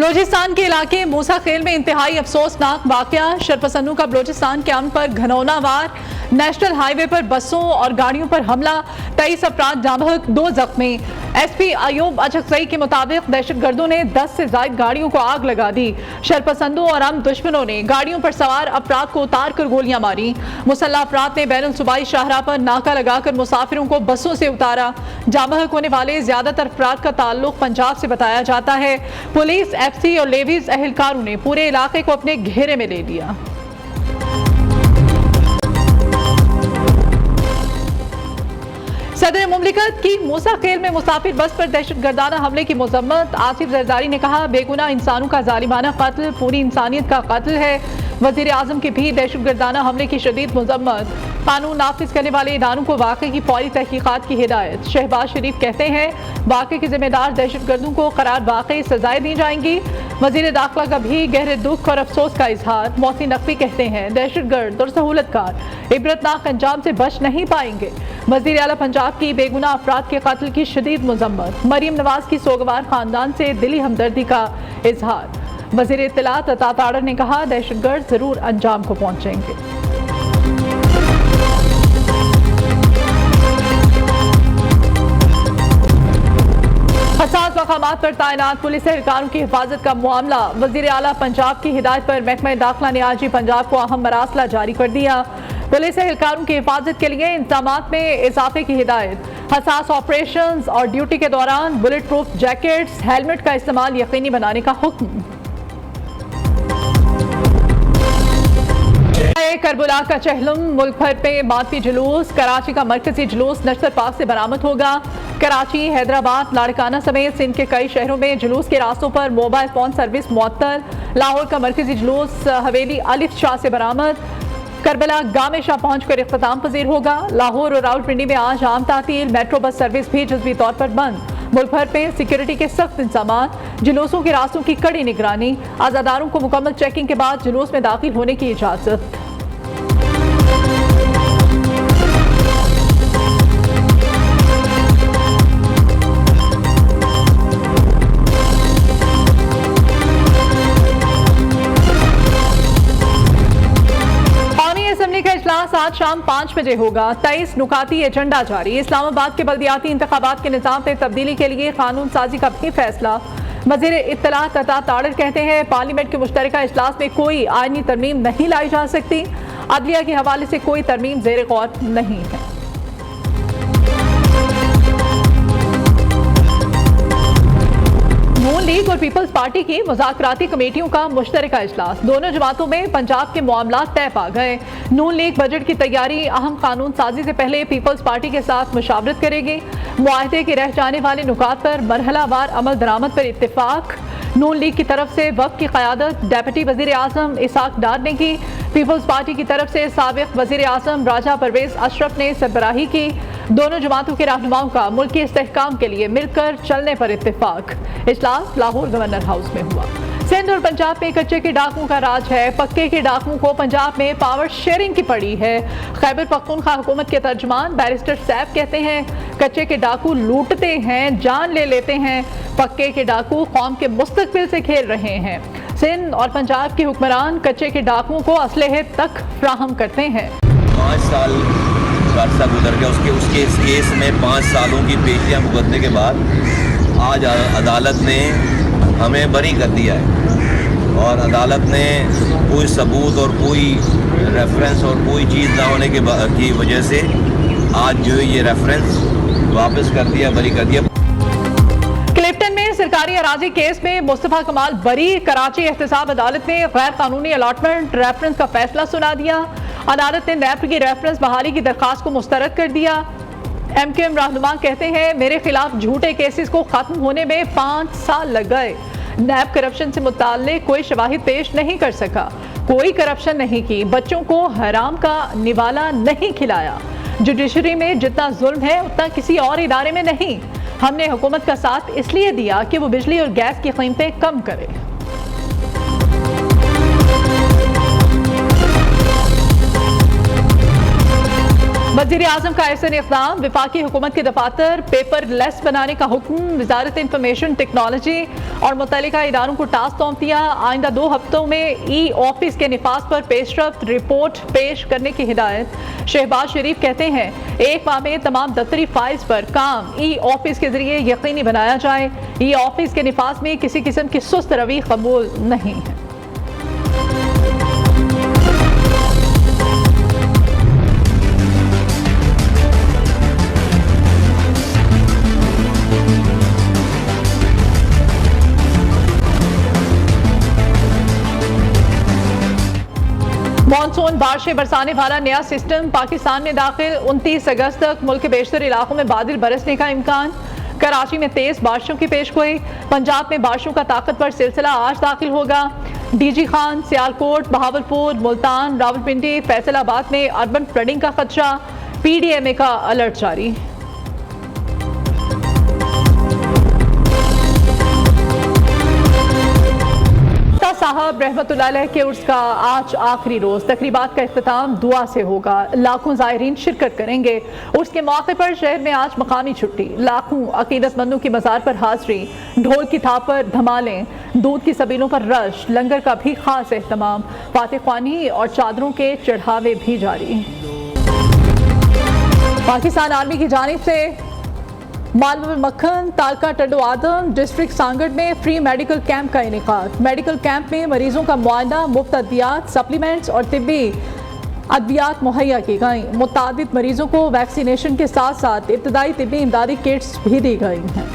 बलोचिस्तान के इलाके मूसा खेल में इंतहाई अफसोसनाक वाकया। शरपसंदों का बलोचिस्तान के अमन पर घनौना वार। नेशनल हाईवे पर बसों और गाड़ियों पर हमला, 23 अफराद जाँ, 2 जख्मी। एसपी अयूब अचकजई के मुताबिक दहशतगर्दों ने 10 से ज्यादा गाड़ियों को आग लगा दी। शरपसंदों और अमन दुश्मनों ने गाड़ियों पर सवार अफराद को उतार कर गोलियां मारी। मुसल्लह अफराद ने बैनुल सूबाई शाहराह पर नाका लगाकर मुसाफिरों को बसों से उतारा। जाँ होने वाले ज्यादातर अफराद का ताल्लुक पंजाब से बताया जाता है। पुलिस, एफसी और लेवीज एहलकारों ने पूरे इलाके को अपने घेरे में ले लिया। सदर मुमलिकत की मूसा खेल में मुसाफिर बस पर दहशतगर्दाना हमले की मजम्मत। आसिफ जरदारी ने कहा, बेगुनाह इंसानों का जालिमाना कत्ल पूरी इंसानियत का कत्ल है। वजीर आजम की भी दहशतगर्दाना हमले की शदीद मजम्मत। कानून नाफिज करने वाले इदारों को वाक़े की फौरी तहकीकात की हिदायत। शहबाज शरीफ कहते हैं, वाक़े के जिम्मेदार दहशतगर्दों को करार वाक़ई सजाएं दी जाएंगी। वजीर दाखिला का भी गहरे दुख और अफसोस का इजहार। मोहसिन नकवी कहते हैं, दहशतगर्द और सहूलतकार इबरतनाक अंजाम से बच नहीं पाएंगे। वजीर आला पंजाब की बेगुनाह अफराद के कत्ल की शदीद मजम्मत। मरियम नवाज की सोगवार खानदान से दिली हमदर्दी का इजहार। वजीर इत्तलात अता ताड़र ने कहा, दहशतगर्द जरूर अंजाम को पहुंचेंगे। हसास मकामात पर तैनात पुलिस एहलकारों की हिफाजत का मामला। वजीर आला पंजाब की हिदायत पर महकमा दाखिला ने आज ही पंजाब को अहम मरासला जारी कर दिया। पुलिस एहलकारों की हिफाजत के लिए इंतजामात में इजाफे की हिदायत। हसास ऑपरेशंस और ड्यूटी के दौरान बुलेट प्रूफ जैकेट्स, हेलमेट का इस्तेमाल यकीनी बनाने का हुक्म। करबला का चहलम, मुल्क भर में मातमी जुलूस। कराची का मरकजी जुलूस नशतर पार्क से बरामद होगा। कराची, हैदराबाद, लाड़काना समेत सिंध के कई शहरों में जुलूस के रास्तों पर मोबाइल फोन सर्विस मुअत्तल। लाहौर का मरकजी जुलूस हवेली अलिफ शाह से बरामद। करबला गामे शाह पहुंचकर इख्तिताम पजीर होगा। लाहौर और रावलपिंडी में आज आम तातील। मेट्रो बस सर्विस भी जुज़वी तौर पर बंद। मुल्क भर में सिक्योरिटी के सख्त इंतजाम। जुलूसों के रास्तों की कड़ी निगरानी। आज़ादारों को मुकम्मल चेकिंग के बाद जुलूस में दाखिल होने की इजाज़त। आज शाम 5 बजे होगा। 23 नुकाती एजेंडा जारी। इस्लामाबाद के बल्दियाती इंतखाबात के निज़ाम में तब्दीली के लिए कानून साजी का भी फैसला। वज़ीर इत्तलात अता ताड़र कहते हैं, पार्लियामेंट के मुश्तरका इजलास में कोई आईनी तरमीम नहीं लाई जा सकती। अदलिया के हवाले से कोई तरमीम ज़ेर गौर नहीं है। नून लीग और पीपल्स पार्टी की मुज़ाकराती कमेटियों का मुश्तरका इजलास। दोनों जमातों में पंजाब के मामला तय पा गए। नून लीग बजट की तैयारी, अहम कानून साजी से पहले पीपल्स पार्टी के साथ मुशावरत करेगी। मुआहदे के रह जाने वाले नुकात पर मरहलावार अमल दरामद पर इत्तेफाक। नून लीग की तरफ से वक्त की क़यादत डेप्यूटी वज़ीर आज़म इसाक डार ने की। पीपल्स पार्टी की तरफ से साबिक़ वज़ीर आज़म राजा परवेज़ अशरफ ने सरबराही की। दोनों जमातों के रहनुमाओं का मुल्क के इस्तेहकाम के लिए मिलकर चलने पर इत्तेफाक। इजलास लाहौर गवर्नर हाउस में हुआ। सिंध और पंजाब में कच्चे के डाकुओं का राज है। पक्के के डाकुओं को पंजाब में पावर शेयरिंग की पड़ी है। खैबर पख्तूनख्वा हुकूमत के तर्जुमान बैरिस्टर सैफ कहते हैं, कच्चे के डाकू लूटते हैं, जान ले लेते हैं। पक्के के डाकू कौम के मुस्तकबिल से खेल रहे हैं। सिंध और पंजाब के हुक्मरान कच्चे के डाकुओं को असलहे तक फ्राहम करते हैं। 5 साल अर्सा गुजर गया उसके इस केस में 5 सालों की पेशियां भुगतने के बाद आज अदालत ने हमें बरी कर दिया है। और अदालत ने कोई सबूत और कोई रेफरेंस और कोई चीज़ ना होने की वजह से आज जो ये रेफरेंस वापस कर दिया, बरी कर दिया। क्लिफ्टन में सरकारी अराजी केस में मुस्तफा कमाल बरी। कराची एहतसाब अदालत ने गैर कानूनी अलॉटमेंट रेफरेंस का फैसला सुना दिया। अदालत ने नैब की रेफरेंस बहाली की दरखास्त को मुस्तरद कर दिया। MQM रहनुमा कहते हैं, मेरे खिलाफ झूठे केसेस को खत्म होने में 5 साल लग गए। नैब करप्शन से मुताल्लिक कोई शवाहिद पेश नहीं कर सका। कोई करप्शन नहीं की, बच्चों को हराम का निवाला नहीं खिलाया। जुडिशरी में जितना जुल्म है उतना किसी और इदारे में नहीं। हमने हुकूमत का साथ इसलिए दिया कि वो बिजली और गैस की कीमतें कम करे। वज़ीर आज़म का ऐसे इक़दाम, वफाकी हुकूमत के दफातर पेपर लेस बनाने का हुक्म, वजारत इंफॉर्मेशन टेक्नोलॉजी और मुतल्लिका इदारों को टास्क सौंप दिया। आइंदा 2 हफ्तों में ई ऑफिस के निफाज पर पेशरफ्त रिपोर्ट पेश करने की हिदायत। शहबाज शरीफ कहते हैं 1 माह में तमाम दफ्तरी फाइल्स पर काम ई ऑफिस के जरिए यकीनी बनाया जाए। ई ऑफिस के निफाज में किसी किस्म की सुस्त रवि कबूल नहीं है। मॉनसून बारिशें बरसाने वाला नया सिस्टम पाकिस्तान में दाखिल। 29 अगस्त तक मुल्क के बेशतर इलाकों में बादल बरसने का इम्कान। कराची में तेज बारिशों की पेशगोई। पंजाब में बारिशों का ताकतवर सिलसिला आज दाखिल होगा। डीजी खान, सियालकोट, बहावलपुर, मुल्तान, रावलपिंडी, फैसलाबाद में अर्बन फ्लडिंग का खदशा। PDMA का अलर्ट जारी। साहब रहमतुल्लाह अलैह के उर्स का आज आखिरी रोज। तकरीबात का इख्तिताम दुआ से होगा। लाखों ज़ायरीन शिरकत करेंगे। उर्स के मौके पर शहर में आज मकामी छुट्टी। लाखों अकीदतमंदों की मज़ार पर हाजिरी। ढोल की थाप पर धमालें, दूध की सबीलों पर रश, लंगर का भी खास एहतमाम। फातिह ख्वानी और चादरों के चढ़ावे भी जारी। पाकिस्तान आर्मी की जानिब से मालवा मक्खन, तालका टंडो आदम डिस्ट्रिक्ट सांगड़ में फ्री मेडिकल कैंप का इनेकाद। मेडिकल कैंप में मरीजों का मुआयना, मुफ्त अद्वियात, सप्लीमेंट्स और तिब्बी अद्वियात मुहैया की गई। मुतादिद मरीजों को वैक्सीनेशन के साथ साथ इब्तदाई तिब्बी इमदादी किट्स भी दी गई हैं।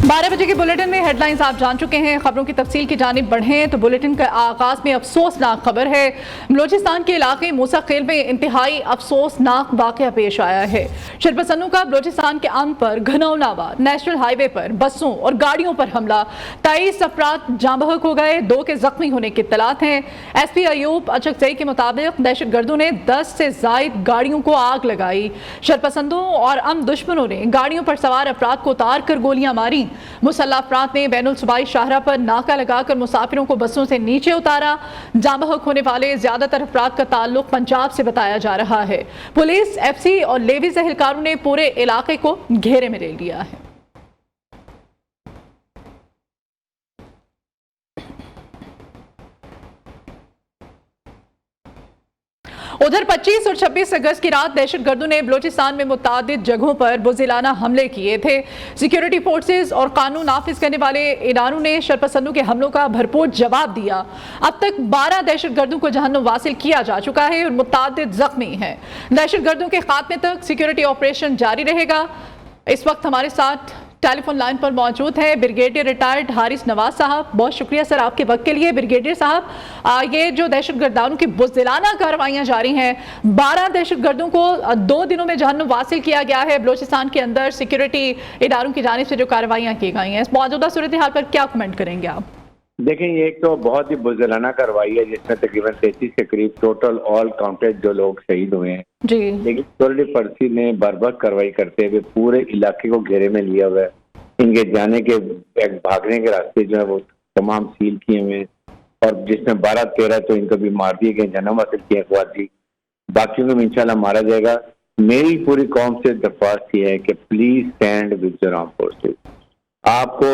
12 बजे के बुलेटिन में हेडलाइंस आप जान चुके हैं। खबरों की तफसील की जानिब बढ़ें तो बुलेटिन का आगाज में अफसोसनाक खबर है। बलोचिस्तान के इलाके मूसा खेल में इंतहाई अफसोसनाक वाकया पेश आया है। शरपसंदों का बलोचिस्तान के अमन पर घनौनावा नेशनल हाईवे पर बसों और गाड़ियों पर हमला। 23 अफराद जाँ बहक हो गए, 2 के जख्मी होने की इत्तलात हैं। SP अयूब अचकजई के मुताबिक दहशत गर्दों ने 10 से जायद गाड़ियों को आग लगाई। शरपसंदों और अमन दुश्मनों ने गाड़ियों पर सवार अफराद को उतार कर गोलियां मारी। मुसल्लह अफराद ने बैनुल सूबाई शाहरा पर नाका लगाकर मुसाफिरों को बसों से नीचे उतारा। जाँ बहक होने वाले ज्यादातर अफराद का ताल्लुक पंजाब से बताया जा रहा है। पुलिस, FC और लेवीज एहलकारों ने पूरे इलाके को घेरे में ले लिया है। उधर 25 और 26 अगस्त की रात दहशतगर्दों ने बलोचिस्तान में मुतादिद जगहों पर बुज़िलाना हमले किए थे। सिक्योरिटी फोर्सेस और कानून नाफिज करने वाले इदारों ने शरपसंदों के हमलों का भरपूर जवाब दिया। अब तक 12 दहशतगर्दों को जहन्नुम वासिल किया जा चुका है और मुतादिद जख्मी हैं। दहशतगर्दों के खात्मे तक सिक्योरिटी ऑपरेशन जारी रहेगा। इस वक्त हमारे साथ टेलीफोन लाइन पर मौजूद है ब्रिगेडियर रिटायर्ड हारिस नवाज साहब। बहुत शुक्रिया सर आपके वक्त के लिए। ब्रिगेडियर साहब, ये जो दहशतगर्दारों की बुज़दिलाना कार्रवाइयाँ जारी हैं, 12 दहशतगर्दों को 2 दिनों में जहन्नुम वासिल किया गया है। बलोचिस्तान के अंदर सिक्योरिटी इदारों की जानिब से जो कार्रवाइयाँ की गई हैं, इस मौजूदा सूरत हाल पर क्या कमेंट करेंगे आप? देखें, ये एक तो बहुत ही बुज़दिलाना कार्रवाई है जिसमें तकरीबन 33 के करीब टोटल ऑल काउंटेड जो लोग शहीद हुए हैं जी। लेकिन सिक्योरिटी फोर्सेस ने बर्बाद कार्रवाई करते हुए पूरे इलाके को घेरे में लिया हुआ है। इनके जाने के भागने के रास्ते जो है वो तमाम सील किए हुए हैं और जिसमें 12-13 तो इनको भी मार दिए गए, जन्म हासिल किए अखवाजी। बाकियों को भी इंशाल्लाह मारा जाएगा। मेरी पूरी कौम से दरख्वास्त ये है कि please stand with the armed forces. आपको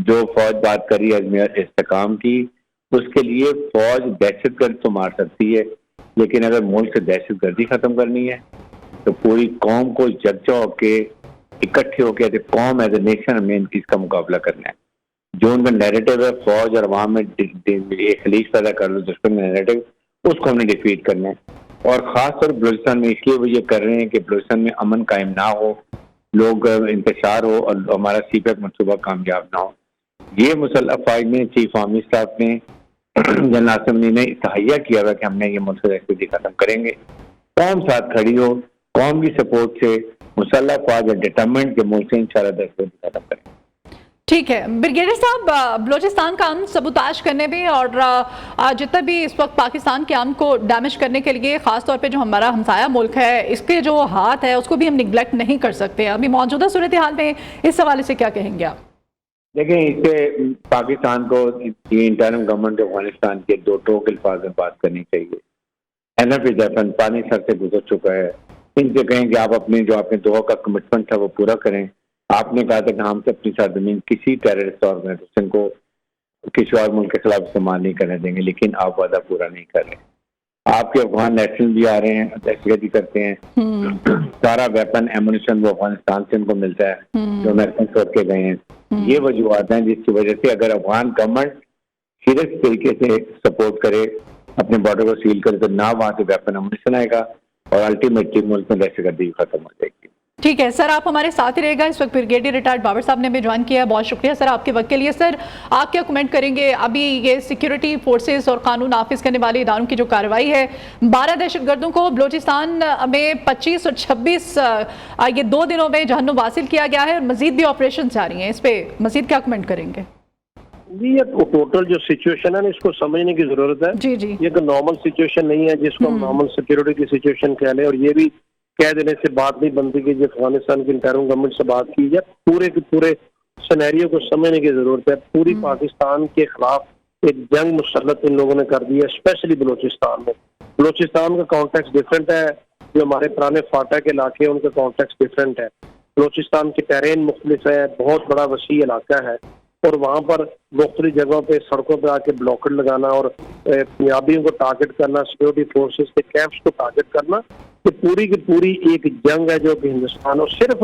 जो फौज बात करी अजमेर इस्तेकाम की, उसके लिए फौज दहशतगर्द तो मार सकती है, लेकिन अगर मुल्क से दहशतगर्दी खत्म करनी है तो पूरी कौम को यकजा होके इकट्ठे होकर एज ए कौम, एज ए नेशन हमें इसका मुकाबला करना है। जो उनका नैरेटिव है फौज और अवाम में एक खलीज पैदा कर लो दुश्मन नैरेटिव, उसको हमने डिफीट करना है। और ख़ास तौर बलूचिस्तान में इसलिए वो ये कर रहे हैं कि बलूचिस्तान में अमन कायम ना हो, लोग इंतशार हो और हमारा CPEC मनसूबा कामयाब ना हो। ये मुसल्लह फ़ौज ने, चीफ आर्मी स्टाफ ने, जनरल असम्बली ने तहैया किया हुआ कि हमने ये मुल्क से एक्टिविटी खत्म करेंगे। कौम साथ खड़ी हो, कौम की सपोर्ट से मुसल्लह फ़ौज डिटरमेंट के मुल्क से इंशाल्लाह एक्टिविटी खत्म करेंगे। ठीक है ब्रिगेडियर साहब, बलोचिस्तान का अमन सबूताज करने में और जितना भी इस वक्त पाकिस्तान के अमन को डैमेज करने के लिए खास तौर पे जो हमारा हमसाया मुल्क है, इसके जो हाथ है उसको भी हम निगलेक्ट नहीं कर सकते। अभी मौजूदा सूरत हाल में इस हवाले से क्या कहेंगे आप? देखें, इससे पाकिस्तान को इंटरनल गवर्नमेंट अफगानिस्तान के 2 टोक अल्फाज में बात करनी चाहिए। एनफ वेपन पानी सर से गुजर चुका है। इनसे कहें कि आप अपने जो आपने दोहा का कमिटमेंट था वो पूरा करें। आपने कहा था कि हम से अपनी सरजमीन किसी टेररिस्ट ऑर्गेनाइजेशन को किसी और मुल्क के खिलाफ इस्तेमाल नहीं करने देंगे, लेकिन आप वादा पूरा नहीं कर रहे। आपके अफगान नेशनल भी आ रहे हैं, दहशतगर्दी करते हैं, सारा वेपन एमुनिशन वो अफगानिस्तान से उनको मिलता है जो अमेरिकन छोड़ के गए हैं। ये वजूहत हैं जिसकी वजह से अगर अफगान गवर्नमेंट सीरियस तरीके से सपोर्ट करे, अपने बॉर्डर को सील करे, तो ना वहां से वेपन एमुनिशन आएगा और अल्टीमेटली मुल्क में दहशतगर्दी खत्म हो जाएगी। ठीक है सर, आप हमारे साथ ही रहेगा। इस वक्त ब्रिगेडियर रिटायर्ड बाबर साहब ने हमें ज्वाइन किया है, बहुत शुक्रिया सर आपके वक्त के लिए। सर आप क्या कमेंट करेंगे, अभी ये सिक्योरिटी फोर्सेस और कानून नाफिज करने वाले इदारों की जो कार्रवाई है, 12 दहशतगर्दों को बलोचिस्तान में 25 और 26 ये 2 दिनों में जहन्नुम वासिल किया गया है और मजीद भी ऑपरेशन जारी हैं, इस पे मजीद क्या कमेंट करेंगे? जी, ये टोटल जो सिचुएशन है ना, इसको समझने की जरूरत है। जी जी, ये कोई नॉर्मल सिचुएशन नहीं है जिसको हम नॉर्मल सिक्योरिटी की सिचुएशन कह लें, और ये भी कह देने से बात नहीं बनती कि अफगानिस्तान की इंटरिम गवर्नमेंट से बात की जाए। पूरे के पूरे सिनेरियो को समझने की जरूरत है। पूरी पाकिस्तान के खिलाफ एक जंग मुसल्लत इन लोगों ने कर दी है, स्पेशली बलोचिस्तान में। बलोचिस्तान का कॉन्टेक्स्ट डिफरेंट है, जो हमारे पुराने फाटा के इलाके हैं उनका कॉन्टेक्स्ट डिफरेंट है। बलोचिस्तान के टेरेन मुख्तलिफ है, बहुत बड़ा वसी इलाका है, और वहाँ पर मुख्तलिफ जगहों पे सड़कों पे आके ब्लॉकेट लगाना और पंजाबियों को टारगेट करना, सिक्योरिटी फोर्सेस के कैंप्स को टारगेट करना, तो पूरी की पूरी एक जंग है जो कि हिंदुस्तान और सिर्फ